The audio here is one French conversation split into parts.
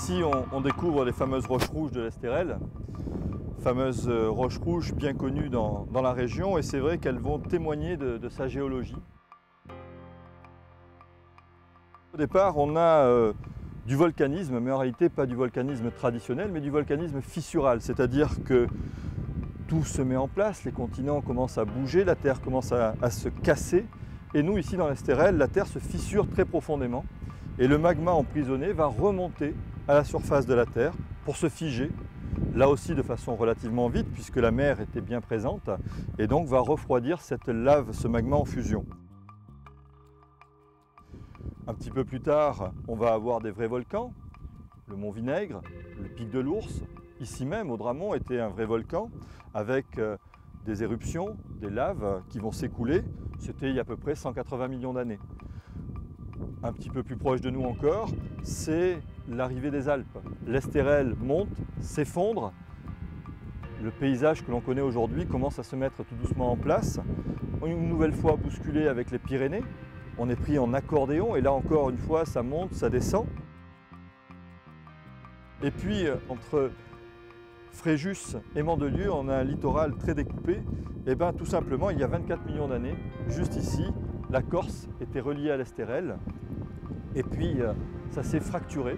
Ici, on découvre les fameuses roches rouges de l'Estérel, fameuses roches rouges bien connues dans la région, et c'est vrai qu'elles vont témoigner de sa géologie. Au départ, on a du volcanisme, mais en réalité pas du volcanisme traditionnel, mais du volcanisme fissural, c'est-à-dire que tout se met en place, les continents commencent à bouger, la Terre commence à se casser, et nous, ici dans l'Estérel, la Terre se fissure très profondément, et le magma emprisonné va remonter à la surface de la Terre pour se figer, là aussi de façon relativement vite, puisque la mer était bien présente, et donc va refroidir cette lave, ce magma en fusion. Un petit peu plus tard, on va avoir des vrais volcans, le mont Vinaigre, le pic de l'Ours. Ici même, Audramont était un vrai volcan avec des éruptions, des laves qui vont s'écouler. C'était il y a à peu près 180 millions d'années. Un petit peu plus proche de nous encore, c'est l'arrivée des Alpes. L'Estérel monte, s'effondre. Le paysage que l'on connaît aujourd'hui commence à se mettre tout doucement en place. Une nouvelle fois bousculé avec les Pyrénées. On est pris en accordéon et là encore une fois ça monte, ça descend. Et puis entre Fréjus et Mandelieu, on a un littoral très découpé. Et bien tout simplement, il y a 24 millions d'années, juste ici, la Corse était reliée à l'Estérel. Et puis ça s'est fracturé,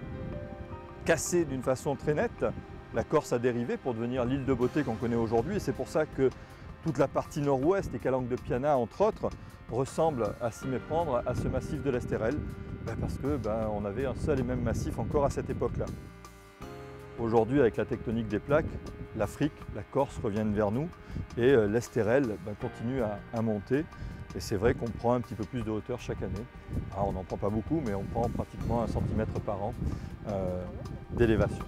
cassé d'une façon très nette. La Corse a dérivé pour devenir l'île de beauté qu'on connaît aujourd'hui. Et c'est pour ça que toute la partie nord-ouest et Calanque de Piana, entre autres, ressemble à s'y méprendre à ce massif de l'Estérel, parce que on avait un seul et même massif encore à cette époque-là. Aujourd'hui, avec la tectonique des plaques, l'Afrique, la Corse reviennent vers nous et l'Estérel continue à monter. Et c'est vrai qu'on prend un petit peu plus de hauteur chaque année. Alors, on n'en prend pas beaucoup, mais on prend pratiquement 1 cm par an d'élévation.